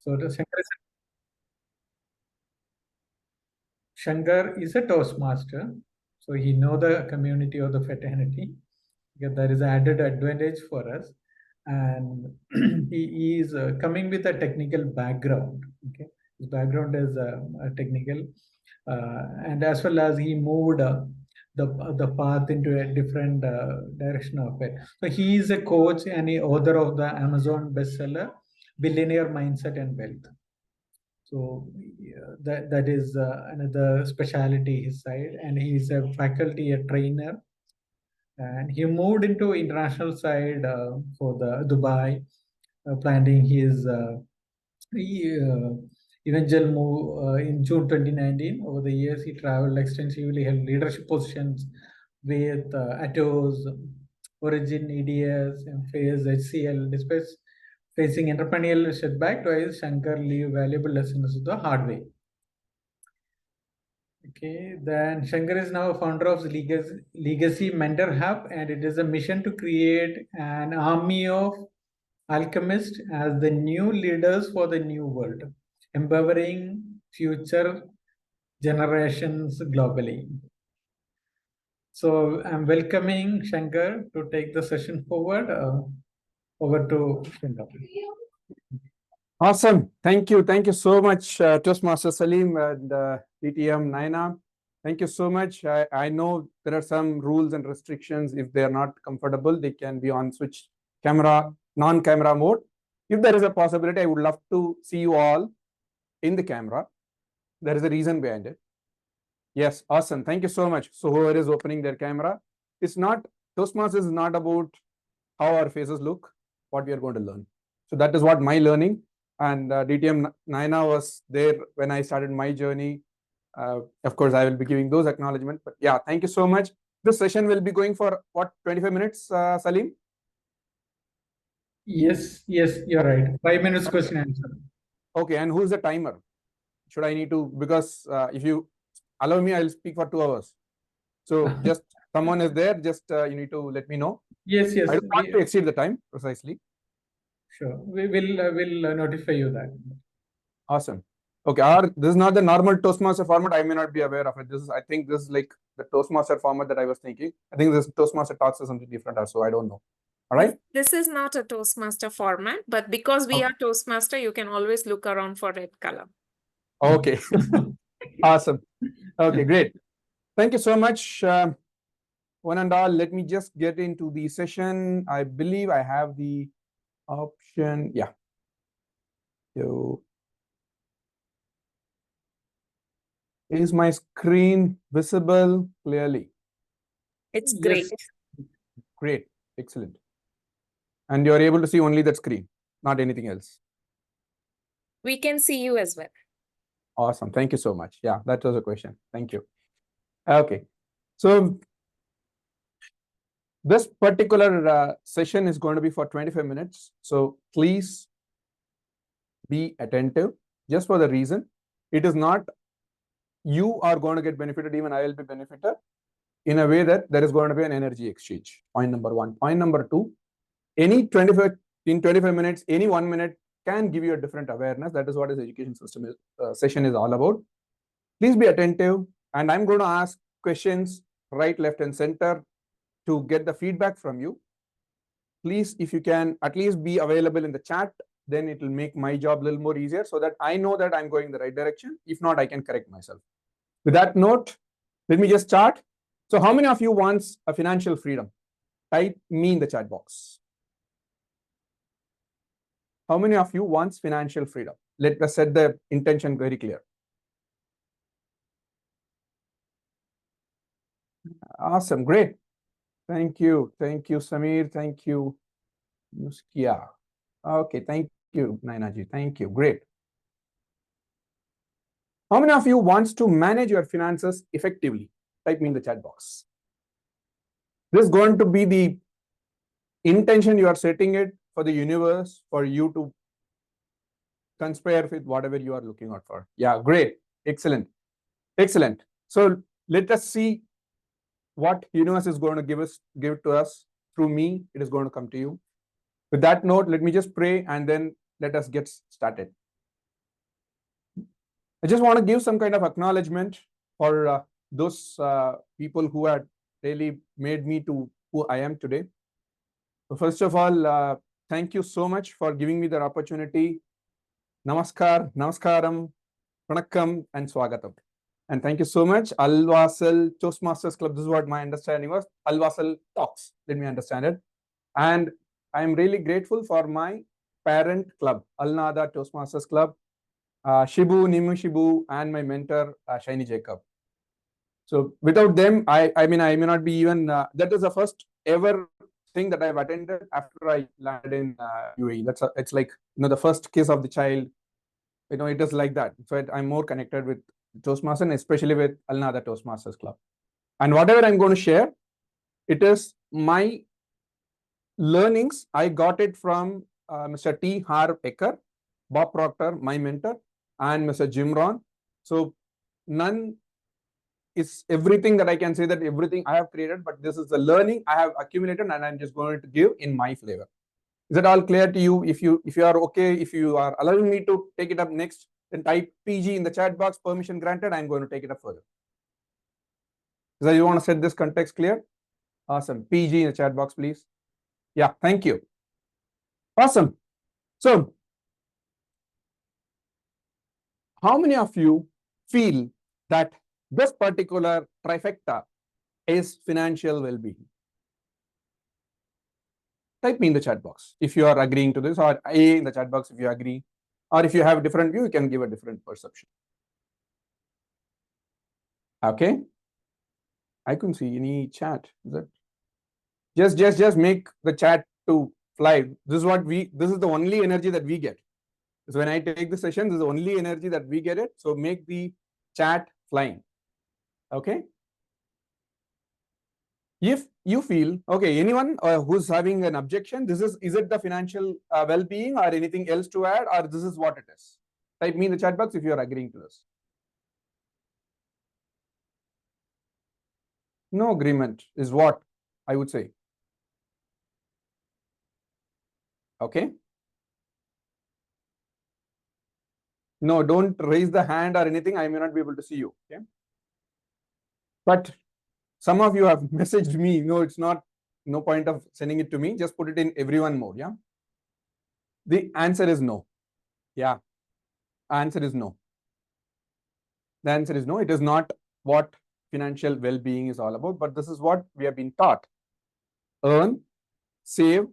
So the Shankar is a Toastmaster, so he know the community of the fraternity. Because there is an added advantage for us, and he is coming with a technical background. Okay, his background is a technical, and as well as he moved the path into a different direction of it. So he is a coach and a author of the Amazon bestseller, Billionaire Mindset and Wealth. So that is another specialty his side, and he is a faculty, a trainer, and he moved into international side for the Dubai, planning his eventual move in June 2019. Over the years, he traveled extensively, held leadership positions with Atos, Origin, EDS, and Phase, HCL. Despite facing entrepreneurial setback, twice Shankar leave valuable lessons the hard way. Okay, then Shankar is now a founder of Legacy Mentor Hub, and it is a mission to create an army of alchemists as the new leaders for the new world, empowering future generations globally. So I'm welcoming Shankar to take the session forward. Over to Shankar. Awesome. Thank you. Thank you so much, Toastmaster Salim and TM Naina. Thank you so much. I know there are some rules and restrictions. If they are not comfortable, they can be on switch camera, non-camera mode. If there is a possibility, I would love to see you all in the camera. There is a reason behind it. Yes, awesome. Thank you so much. So whoever is opening their camera, it's not, Toastmasters is not about how our faces look, what we are going to learn. So that is what my learning. And DTM Naina was there when I started my journey. Of course, I will be giving those acknowledgements. But yeah, thank you so much. This session will be going for what, 25 minutes, Salim? Yes, you're right. 5 minutes question answer. Okay, and who's the timer? Should I need to, because if you allow me, I'll speak for 2 hours. So just someone is there, just you need to let me know. Yes. I don't want to exceed the time precisely. Sure, we will notify you that. Awesome. Okay, this is not the normal Toastmaster format. I may not be aware of it. I think this is like the Toastmaster format that I was thinking. I think this Toastmaster Talks is something different also. I don't know. All right. This is not a Toastmaster format, but because we are Toastmaster, you can always look around for red color. Okay. Awesome. Okay, great. Thank you so much. One and all, let me just get into the session. I believe I have the option. Yeah. So, is my screen visible clearly? It's great. Yes. Great. Excellent. And you're able to see only that screen, not anything else. We can see you as well. Awesome. Thank you so much. Yeah, that was a question. Thank you. Okay. So this particular session is going to be for 25 minutes. So please be attentive, just for the reason it is not you are going to get benefited, even I will be benefited, in a way that there is going to be an energy exchange. Point number one. Point number two, in 25 minutes, any 1 minute can give you a different awareness. That is what this education system session is all about. Please be attentive, and I'm going to ask questions right, left, and center to get the feedback from you. Please, if you can at least be available in the chat, then it will make my job a little more easier so that I know that I'm going in the right direction. If not, I can correct myself. With that note, let me just start. So how many of you wants a financial freedom? Type me in the chat box. How many of you wants financial freedom? Let us set the intention very clear. Awesome, great. Thank you, Samir. Thank you, Muskia. Okay, thank you, Nainaji. Thank you, great. How many of you wants to manage your finances effectively? Type me in the chat box. This is going to be the intention you are setting it for the universe, for you to conspire with whatever you are looking out for. Yeah, great. Excellent. Excellent. So let us see what universe is going to give to us through me. It is going to come to you. With that note, let me just pray and then let us get started. I just want to give some kind of acknowledgement for those people who had really made me to who I am today. So first of all, thank you so much for giving me the opportunity. Namaskar, Namaskaram, Vanakkam, and Swagatam. And thank you so much. Wasl Toastmasters Club. This is what my understanding was. Wasl Talks. Let me understand it. And I am really grateful for my parent club, Nada Toastmasters Club, Shibu, Nimu Shibu, and my mentor, Shiny Jacob. So without them, I mean, I may not be even, that is the first ever thing that I've attended after I landed in UAE. It's like, the first kiss of the child, it is like that. So I'm more connected with Toastmasters, and especially with Nada Toastmasters Club. And whatever I'm going to share, it is my learnings. I got it from Mr. T. Harv Eker, Bob Proctor, my mentor, and Mr. Jim Rohn. So none is everything that I can say that everything I have created, but this is the learning I have accumulated and I'm just going to give in my flavor. Is that all clear to you? If you are okay, if you are allowing me to take it up next, then type PG in the chat box, permission granted, I'm going to take it up further. So you want to set this context clear? Awesome. PG in the chat box, please. Yeah, thank you. Awesome. So, how many of you feel that this particular trifecta is financial well-being? Type me in the chat box if you are agreeing to this, or A in the chat box if you agree, or if you have a different view, you can give a different perception. Okay. I couldn't see any chat. Is that just make the chat to fly. This is the only energy that we get. So when I take the session, this is the only energy that we get it. So make the chat flying. Okay. If you feel, okay, anyone who's having an objection, is it the financial well-being or anything else to add, or this is what it is? Type me in the chat box if you are agreeing to this. No agreement is what I would say. Okay. No, don't raise the hand or anything. I may not be able to see you. Okay. But some of you have messaged me. No, it's not, no point of sending it to me. Just put it in everyone mode. Yeah. The answer is no. Yeah. Answer is no. The answer is no. It is not what financial well-being is all about, but this is what we have been taught. Earn, save,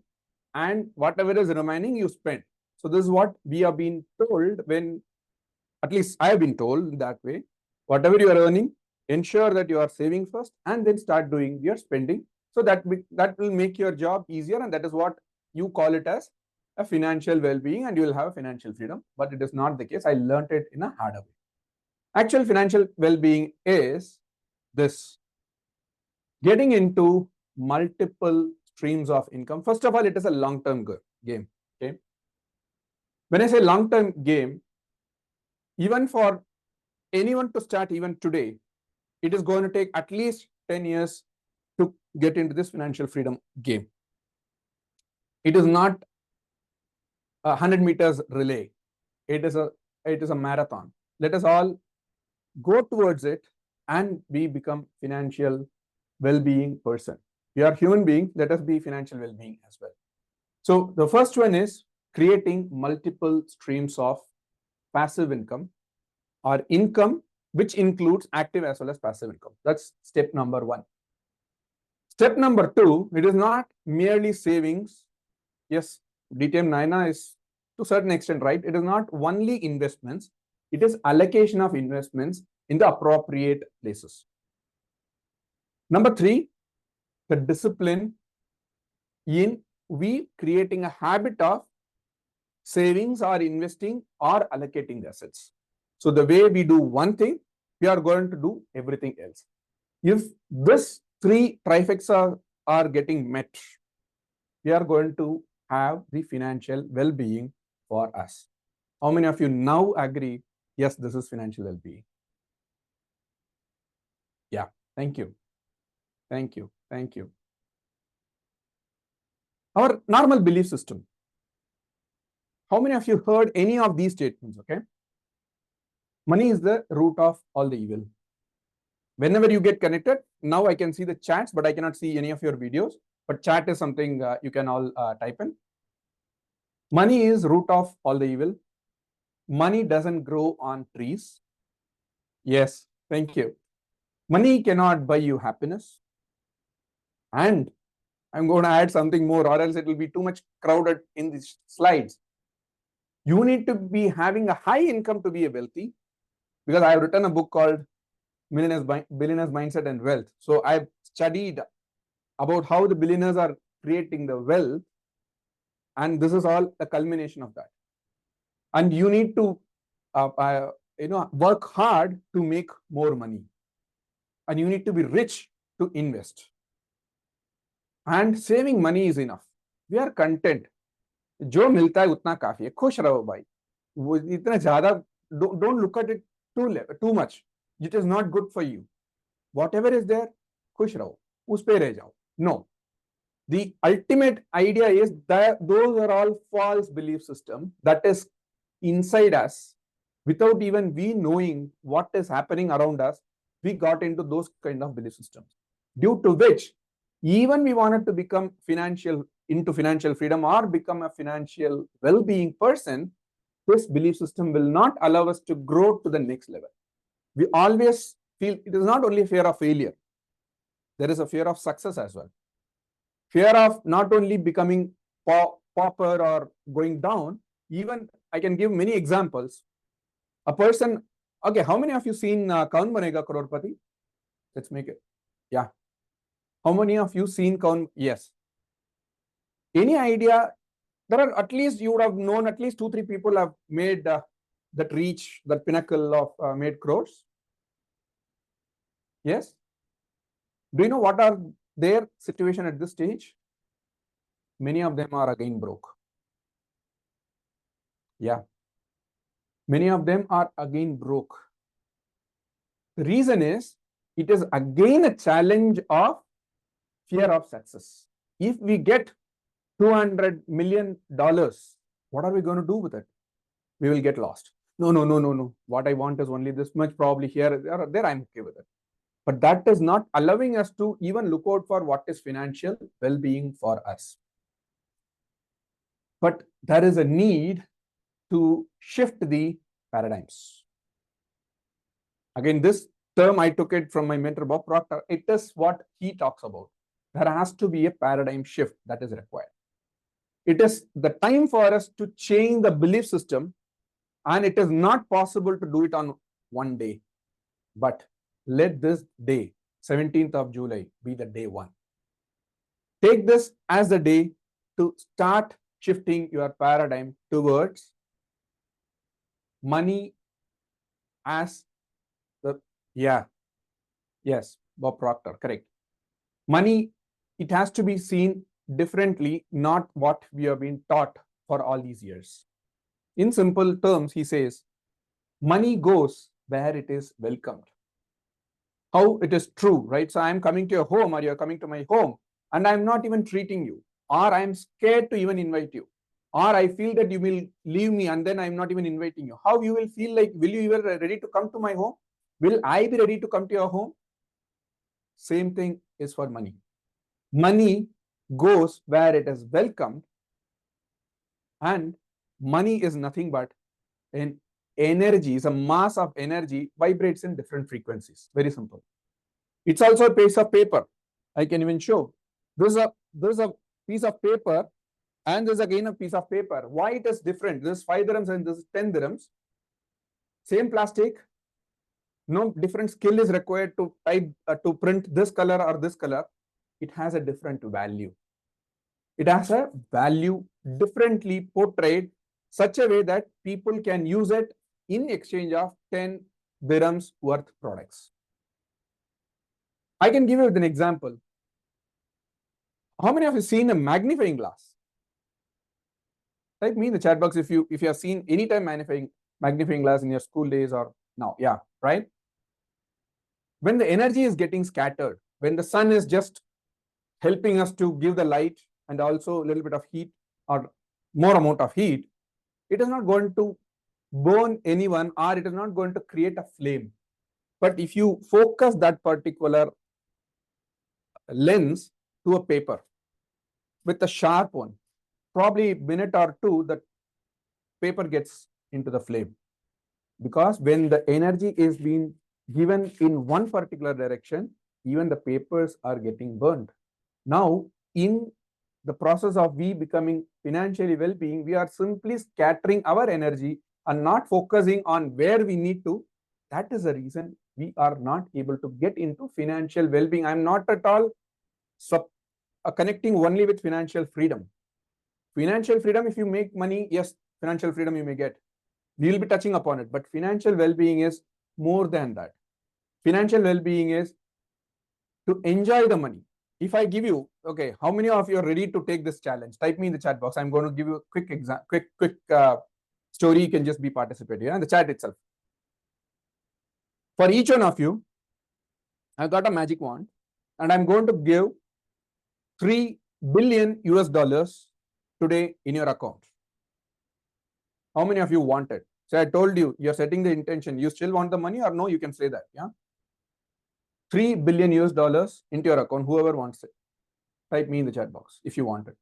and whatever is remaining, you spend. So this is what we have been told when, at least I have been told that way. Whatever you are earning, ensure that you are saving first and then start doing your spending. So that will make your job easier, and that is what you call it as a financial well-being, and you will have financial freedom. But it is not the case. I learned it in a harder way. Actual financial well-being is this: getting into multiple streams of income. First of all, it is a long-term game. Okay. When I say long-term game, even for anyone to start even today, it is going to take at least 10 years to get into this financial freedom game. It is not a 100 meters relay. It is a marathon. Let us all go towards it and we become financial well-being person. We are human beings. Let us be financial well-being as well. So the first one is creating multiple streams of passive income, or income which includes active as well as passive income. That's step number one. Step number two, it is not merely savings. Yes, DTM Naina is to a certain extent right. It is not only investments. It is allocation of investments in the appropriate places. Number three, the discipline in we creating a habit of savings or investing or allocating the assets. So the way we do one thing, we are going to do everything else. If this three trifecta are getting met, we are going to have the financial well-being for us. How many of you now agree, yes, this is financial well-being? Yeah, thank you. Thank you. Thank you. Our normal belief system. How many of you heard any of these statements? Okay. Money is the root of all the evil. Whenever you get connected, now I can see the chats, but I cannot see any of your videos. But chat is something you can all type in. Money is root of all the evil. Money doesn't grow on trees. Yes, thank you. Money cannot buy you happiness. And I'm going to add something more, or else it will be too much crowded in these slides. You need to be having a high income to be a wealthy, because I have written a book called Billionaires Mindset and Wealth. So I've studied about how the billionaires are creating the wealth, and this is all a culmination of that. And you need to work hard to make more money, and you need to be rich to invest. And saving money is enough. We are content. जो मिलता है उतना काफी है. खुश रहो भाई. वो इतना ज्यादा don't look at it too much. It is not good for you. Whatever is there, खुश रहो. उस पे रह जाओ. No. The ultimate idea is that those are all false belief system that is inside us. Without even we knowing what is happening around us, we got into those kind of belief systems, due to which even we wanted to become into financial freedom or become a financial well-being person, this belief system will not allow us to grow to the next level. We always feel it is not only fear of failure, there is a fear of success as well. Fear of not only becoming pauper or going down. Even I can give many examples. A person, okay, how many of you seen Kaun Banega Crorepati? Let's make it. Yeah. How many of you seen Kaun? Yes. Any idea? There are at least, you would have known at least 2-3 people have made that reach, that pinnacle of made crores. Yes. Do you know what are their situation at this stage? Many of them are again broke. Yeah. Many of them are again broke. The reason is, it is again a challenge of fear of success. If we get $200 million, what are we going to do with it? We will get lost. No. What I want is only this much, probably here, there, I'm okay with it. But that is not allowing us to even look out for what is financial well-being for us. But there is a need to shift the paradigms. Again, this term I took it from my mentor Bob Proctor. It is what he talks about. There has to be a paradigm shift that is required. It is the time for us to change the belief system, and it is not possible to do it on one day. But let this day, 17th of July, be the day one. Take this as the day to start shifting your paradigm towards money as the, yes, Bob Proctor, correct. Money, it has to be seen differently, not what we have been taught for all these years. In simple terms, he says, money goes where it is welcomed. How it is true, right? So I'm coming to your home, or you're coming to my home, and I'm not even treating you, or I'm scared to even invite you, or I feel that you will leave me and then I'm not even inviting you. How you will feel like, will you even ready to come to my home? Will I be ready to come to your home? Same thing is for money. Money goes where it is welcomed, and money is nothing but an energy, is a mass of energy, vibrates in different frequencies. Very simple. It's also a piece of paper. I can even show. There's a piece of paper, and there's again a piece of paper. Why it is different? This is 5 dirhams and this is 10 dirhams. Same plastic. No different skill is required to type to print this color or this color. It has a different value. It has a value differently portrayed such a way that people can use it in exchange of 10 dirhams worth products. I can give you an example. How many of you seen a magnifying glass? Type me in the chat box if you have seen any time magnifying glass in your school days or now. Yeah, right? When the energy is getting scattered, when the sun is just helping us to give the light and also a little bit of heat or more amount of heat, it is not going to burn anyone, or it is not going to create a flame. But if you focus that particular lens to a paper with a sharp one, probably a minute or two, the paper gets into the flame. Because when the energy is being given in one particular direction, even the papers are getting burned. Now, in the process of we becoming financially well-being, we are simply scattering our energy and not focusing on where we need to. That is the reason we are not able to get into financial well-being. I'm not at all connecting only with financial freedom. Financial freedom, if you make money, yes, financial freedom you may get. We will be touching upon it, but financial well-being is more than that. Financial well-being is to enjoy the money. If I give you, okay, how many of you are ready to take this challenge? Type me in the chat box. I'm going to give you a quick story. You can just be participating in the chat itself. For each one of you, I've got a magic wand, and I'm going to give $3 billion today in your account. How many of you want it? So I told you, you're setting the intention. You still want the money or no? You can say that. Yeah. $3 billion into your account. Whoever wants it, type me in the chat box if you want it.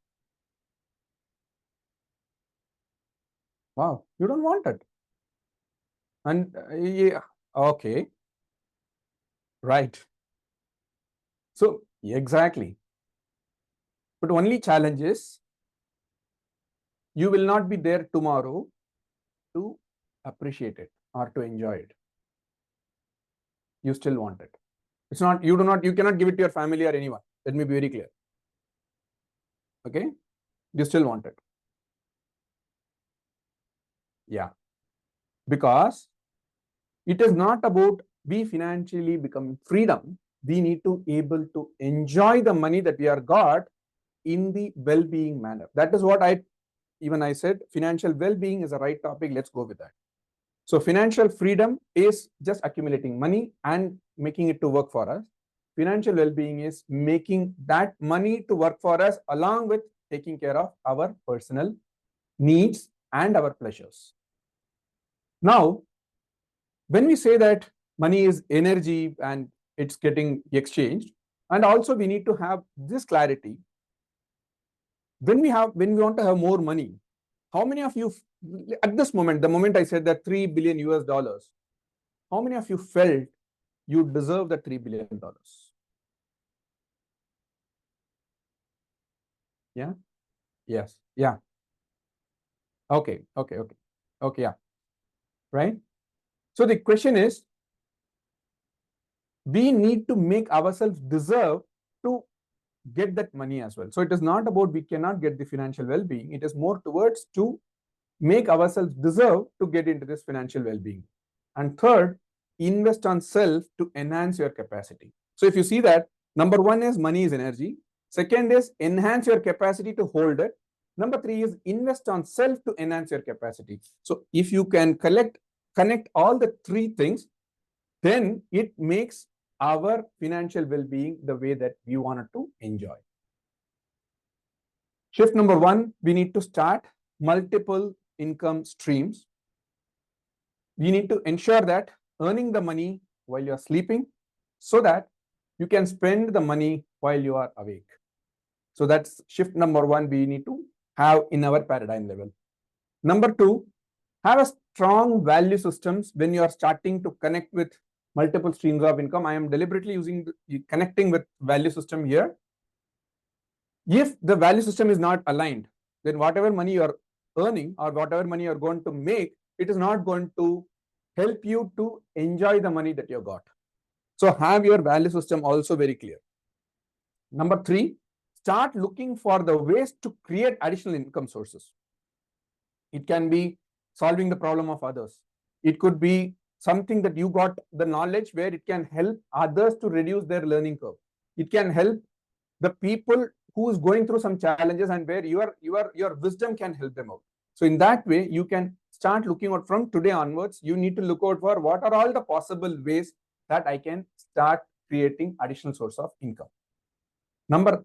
Wow, you don't want it. And yeah, okay. Right. So exactly. But only challenge is you will not be there tomorrow to appreciate it or to enjoy it. You still want it. It's not, you cannot give it to your family or anyone. Let me be very clear. Okay. You still want it. Yeah. Because it is not about we financially becoming freedom. We need to able to enjoy the money that we are got in the well-being manner. That is what I said financial well-being is the right topic. Let's go with that. So financial freedom is just accumulating money and making it to work for us. Financial well-being is making that money to work for us along with taking care of our personal needs and our pleasures. Now, when we say that money is energy and it's getting exchanged, and also we need to have this clarity. When we want to have more money, how many of you at this moment, the moment I said that $3 billion, how many of you felt you deserve that $3 billion? Yeah. Yes. Yeah. Okay. Yeah. Right. So the question is, we need to make ourselves deserve to get that money as well. So it is not about we cannot get the financial well-being. It is more towards to make ourselves deserve to get into this financial well-being. And third, invest on self to enhance your capacity. So if you see that, number one is money is energy. Second is enhance your capacity to hold it. Number three is invest on self to enhance your capacity. So if you can connect all the three things, then it makes our financial well-being the way that we wanted to enjoy. Shift number one, we need to start multiple income streams. We need to ensure that earning the money while you are sleeping so that you can spend the money while you are awake. So that's shift number one we need to have in our paradigm level. Number two, have a strong value systems when you are starting to connect with multiple streams of income. I am deliberately connecting with value system here. If the value system is not aligned, then whatever money you are earning or whatever money you are going to make, it is not going to help you to enjoy the money that you got. So have your value system also very clear. Number three, start looking for the ways to create additional income sources. It can be solving the problem of others. It could be something that you got the knowledge where it can help others to reduce their learning curve. It can help the people who is going through some challenges and where your wisdom can help them out. So in that way, you can start looking out from today onwards. You need to look out for what are all the possible ways that I can start creating additional source of income. The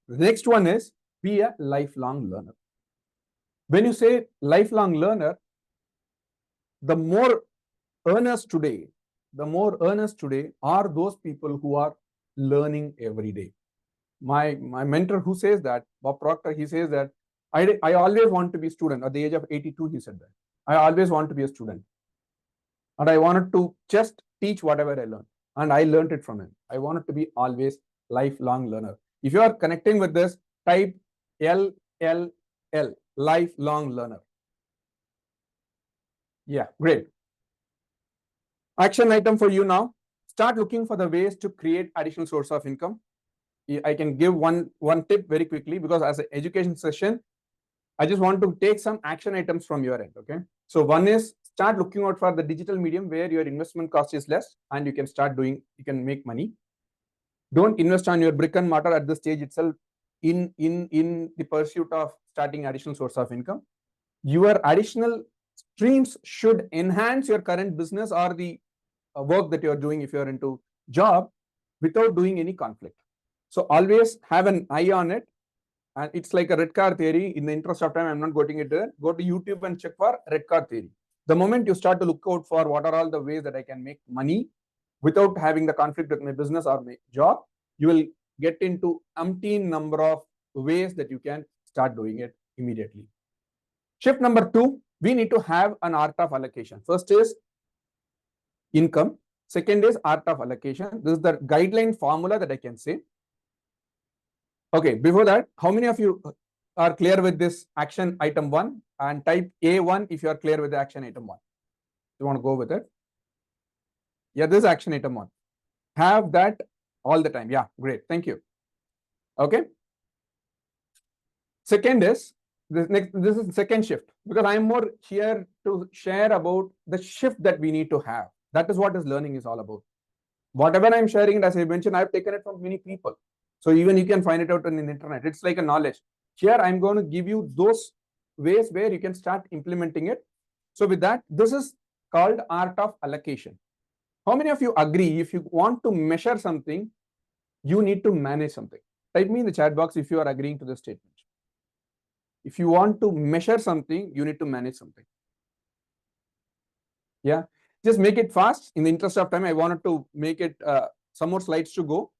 next one is be a lifelong learner. When you say lifelong learner, the more earners today are those people who are learning every day. My mentor who says that, Bob Proctor, he says that I always want to be a student. At the age of 82, he said that. I always want to be a student. And I wanted to just teach whatever I learned. And I learned it from him. I wanted to be always lifelong learner. If you are connecting with this, type LLL, lifelong learner. Yeah, great. Action item for you now. Start looking for the ways to create additional source of income. I can give one tip very quickly, because as an education session, I just want to take some action items from your end. Okay. So one is start looking out for the digital medium where your investment cost is less and you can make money. Don't invest on your brick and mortar at the stage itself in the pursuit of starting additional source of income. Your additional streams should enhance your current business or the work that you're doing if you're into job without doing any conflict. So always have an eye on it. And it's like a red car theory. In the interest of time, I'm not going into it. Go to YouTube and check for red car theory. The moment you start to look out for what are all the ways that I can make money without having the conflict with my business or my job, you will get into umpteen number of ways that you can start doing it immediately. Shift number 2, we need to have an art of allocation. First is income. Second is art of allocation. This is the guideline formula that I can say. Okay, before that, how many of you are clear with this action item 1? And type A1 if you are clear with the action item 1. You want to go with it? Yeah, this is action item 1. Have that all the time. Yeah, great. Thank you. Okay. Second is, this is the second shift, because I'm more here to share about the shift that we need to have. That is what this learning is all about. Whatever I'm sharing, as I mentioned, I've taken it from many people. So even you can find it out on the internet. It's like a knowledge. Here, I'm going to give you those ways where you can start implementing it. So with that, this is called art of allocation. How many of you agree if you want to measure something, you need to manage something? Type me in the chat box if you are agreeing to this statement. If you want to measure something, you need to manage something. Yeah, just make it fast. In the interest of time, I wanted to make it some more slides to go,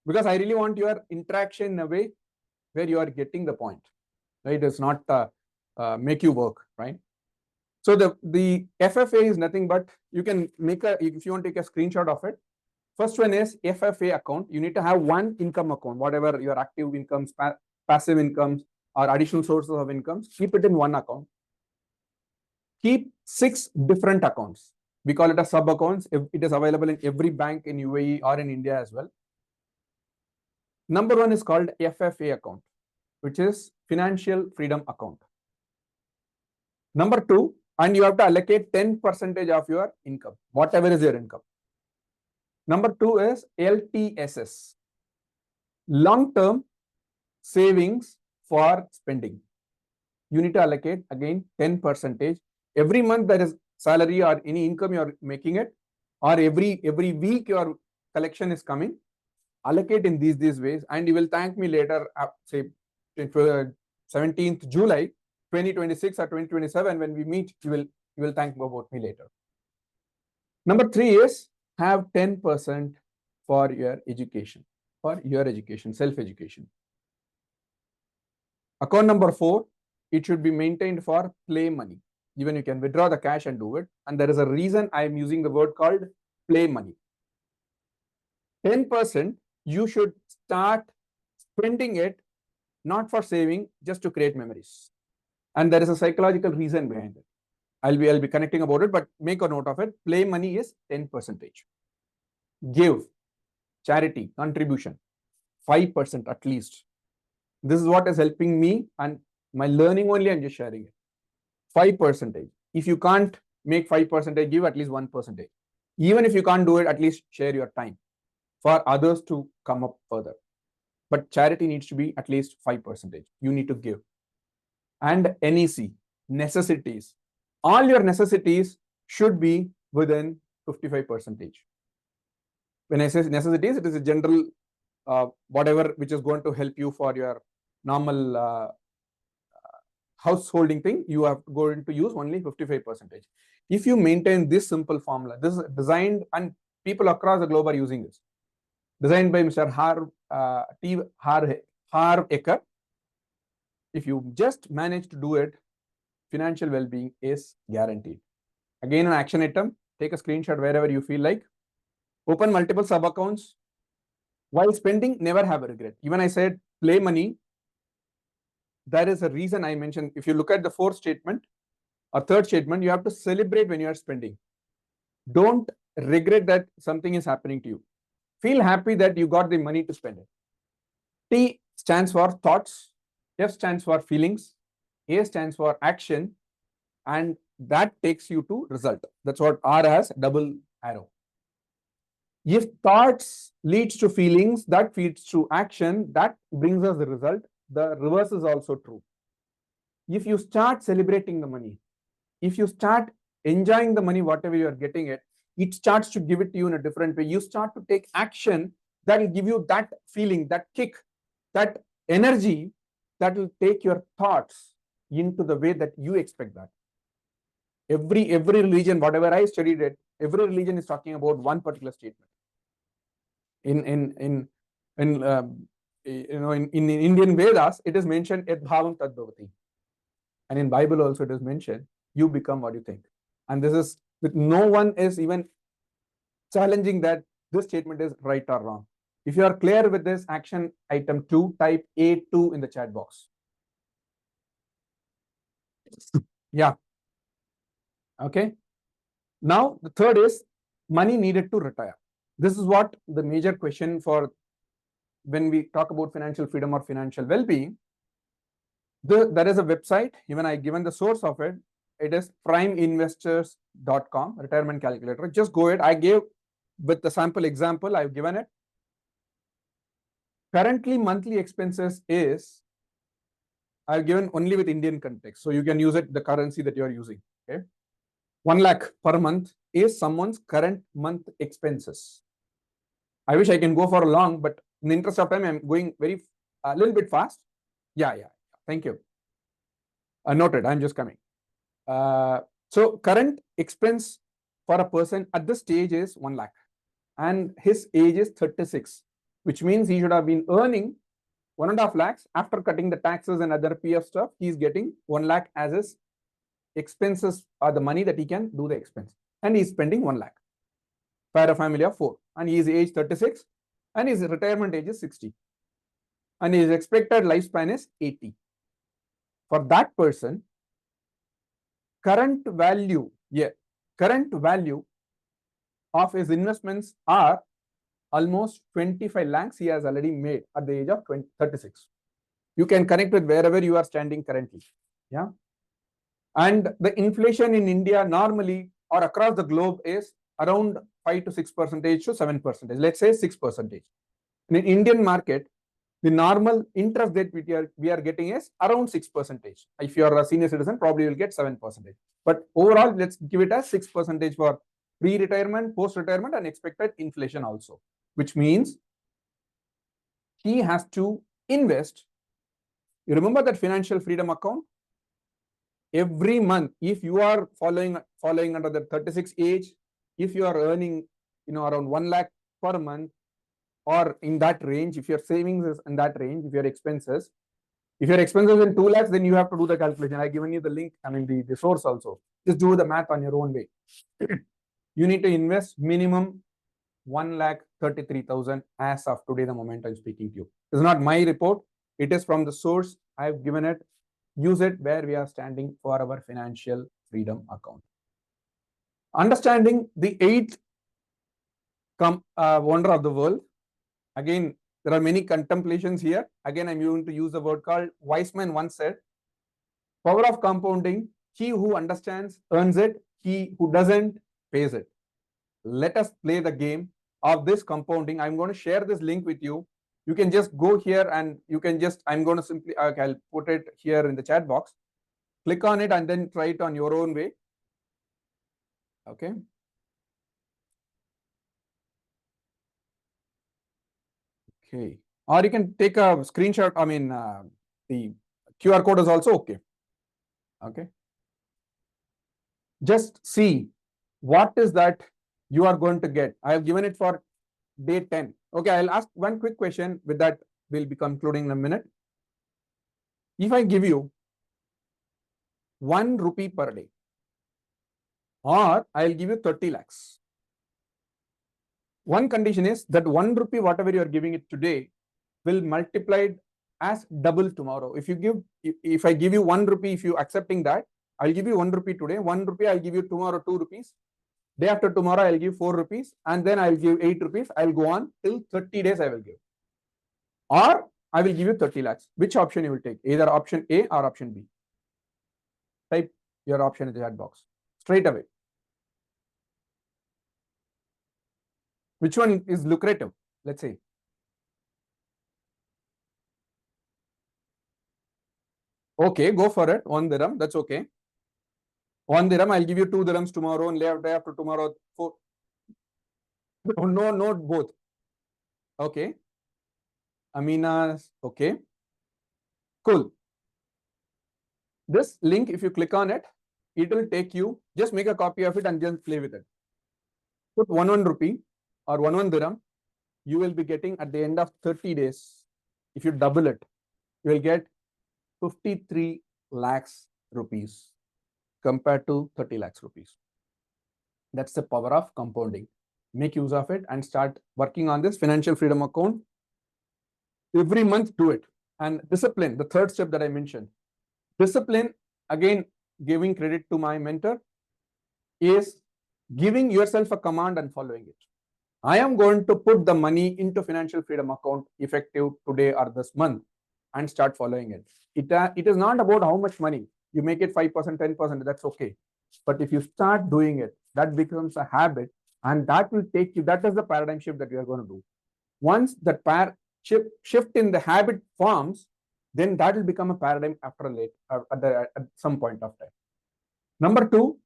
because I really want your interaction in a way where you are getting the point, right? It's not make you work, right? So the FFA is nothing but, you can make if you want to take a screenshot of it. First one is FFA account. You need to have one income account, whatever your active incomes, passive incomes, or additional sources of incomes, keep it in one account. Keep 6 different accounts. We call it a sub accounts. It is available in every bank in UAE or in India as well. Number 1 is called FFA account, which is financial freedom account. Number 2, and you have to allocate 10% of your income, whatever is your income. Number 2 is LTSS, long-term savings for spending. You need to allocate again 10%. Every month there is salary or any income you are making it, or every week your collection is coming. Allocate in these ways, and you will thank me later, say 17th July 2026 or 2027 when we meet. You will thank about me later. Number 3 is have 10% for your education, self-education. Account number 4, it should be maintained for play money. Even you can withdraw the cash and do it. And there is a reason I am using the word called play money. 10%, you should start spending it, not for saving, just to create memories. And there is a psychological reason behind it. I'll be connecting about it, but make a note of it. Play money is 10%. Give, charity, contribution, 5% at least. This is what is helping me, and my learning only, I'm just sharing it. 5%. If you can't make 5%, give at least 1%. Even if you can't do it, at least share your time for others to come up further. But charity needs to be at least 5%. You need to give. And NEC, necessities. All your necessities should be within 55%. When I say necessities, it is a general whatever which is going to help you for your normal householding thing, you are going to use only 55%. If you maintain this simple formula, this is designed and people across the globe are using this. Designed by Mr. Harv-Eker. If you just manage to do it, financial well-being is guaranteed. Again, an action item, take a screenshot wherever you feel like. Open multiple sub-accounts. While spending, never have a regret. Even I said play money. There is a reason I mentioned, if you look at the fourth statement or third statement, you have to celebrate when you are spending. Don't regret that something is happening to you. Feel happy that you got the money to spend it. T stands for thoughts, F stands for feelings, A stands for action, and that takes you to result. That's what R has, double arrow. If thoughts leads to feelings, that feeds to action, that brings us the result. The reverse is also true. If you start celebrating the money, if you start enjoying the money, whatever you are getting it, it starts to give it to you in a different way. You start to take action that will give you that feeling, that kick, that energy that will take your thoughts into the way that you expect that. Every religion, whatever I studied it, every religion is talking about one particular statement. In Indian Vedas, it is mentioned et bhavam tad bhavati, and in Bible also it is mentioned you become what you think. And this is with no one is even challenging that this statement is right or wrong. If you are clear with this action item 2, type A2 in the chat box. Yeah. Okay. Now the third is money needed to retire. This is what the major question for when we talk about financial freedom or financial well-being. There is a website, even I given the source of it. It is primeinvestors.com, retirement calculator. Just go ahead. I gave with the sample example, I've given it. Currently, monthly expenses is, I've given only with Indian context. So you can use it, the currency that you're using. Okay. 1 lakh per month is someone's current month expenses. I wish I can go for long, but in the interest of time, I'm going a little bit fast. Yeah. Thank you. Noted. I'm just coming. So current expense for a person at this stage is 1 lakh, and his age is 36, which means he should have been earning 1.5 lakhs after cutting the taxes and other PF stuff. He's getting 1 lakh as his expenses, or the money that he can do the expense, and he's spending 1 lakh for a family of 4, and he is age 36, and his retirement age is 60, and his expected lifespan is 80. For that person, current value of his investments are almost 25 lakhs he has already made at the age of 36. You can connect with wherever you are standing currently. Yeah. And the inflation in India normally or across the globe is around 5 to 6% to 7%. Let's say 6%. In the Indian market, the normal interest that we are getting is around 6%. If you are a senior citizen, probably you'll get 7%. But overall, let's give it as 6% for pre-retirement, post-retirement, and expected inflation also, which means he has to invest. You remember that financial freedom account? Every month, if you are following under the 36 age, if you are earning around 1 lakh per month, or in that range, if your savings is in that range, if your expenses in 2 lakhs, then you have to do the calculation. I've given you the link, the source also. Just do the math on your own way. You need to invest minimum 1,33,000 as of today, the moment I'm speaking to you. This is not my report. It is from the source. I've given it. Use it where we are standing for our financial freedom account. Understanding the 8th wonder of the world. Again, there are many contemplations here. Again, I'm going to use the word called Weisman once said, power of compounding, he who understands earns it, he who doesn't pays it. Let us play the game of this compounding. I'm going to share this link with you. You can just go here and you can just, I'm going to simply, I'll put it here in the chat box. Click on it and then try it on your own way. Okay. Okay. Or you can take a screenshot. The QR code is also okay. Okay. Just see what is that you are going to get. I have given it for day 10. Okay, I'll ask one quick question. With that, we'll be concluding in a minute. If I give you 1 rupee per day, or I'll give you 30 lakhs. One condition is that 1 rupee, whatever you are giving it today, will multiply it as double tomorrow. If I give you 1 rupee, if you accepting that, I'll give you 1 rupee today, 1 rupee, I'll give you tomorrow 2 rupees. Day after tomorrow, I'll give 4 rupees, and then I'll give 8 rupees. I'll go on till 30 days I will give. Or I will give you 30 lakhs. Which option you will take? Either option A or option B. Type your option in the chat box straight away. Which one is lucrative? Let's say. Okay, go for it. 1 dirham, that's okay. 1 dirham, I'll give you 2 dirhams tomorrow, and day after tomorrow, 4. No, not both. Okay. Amina's, okay. Cool. This link, if you click on it, it will take you, just make a copy of it and just play with it. Put 1 rupee or 1 dirham, you will be getting at the end of 30 days. If you double it, you will get 53 lakhs rupees compared to 30 lakhs rupees. That's the power of compounding. Make use of it and start working on this financial freedom account. Every month, do it. And discipline, the third step that I mentioned. Discipline, again, giving credit to my mentor, is giving yourself a command and following it. I am going to put the money into financial freedom account effective today or this month and start following it. It is not about how much money. You make it 5%, 10%, that's okay. But if you start doing it, that becomes a habit, and that will take you, that is the paradigm shift that we are going to do. Once that shift in the habit forms, then that will become a paradigm after at some point of time. Number 2,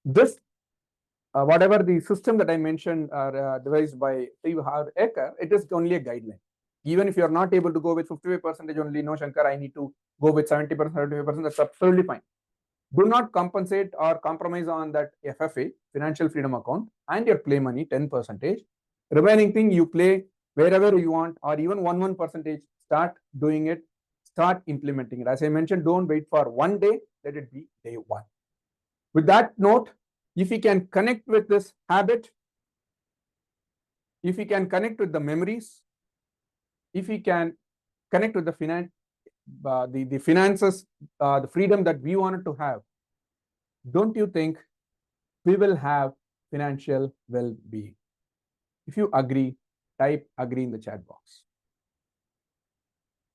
this whatever the system that I mentioned devised by Steve Ecker, it is only a guideline. Even if you are not able to go with 55% only, no, Shankar, I need to go with 70%, 75%, that's absolutely fine. Do not compensate or compromise on that FFA, financial freedom account, and your play money, 10%. Remaining thing, you play wherever you want, or even 1%, start doing it, start implementing it. As I mentioned, don't wait for 1 day, let it be day 1. With that note, if you can connect with this habit, if you can connect with the memories, if you can connect with the finances, the freedom that we wanted to have, don't you think we will have financial well-being? If you agree, type agree in the chat box.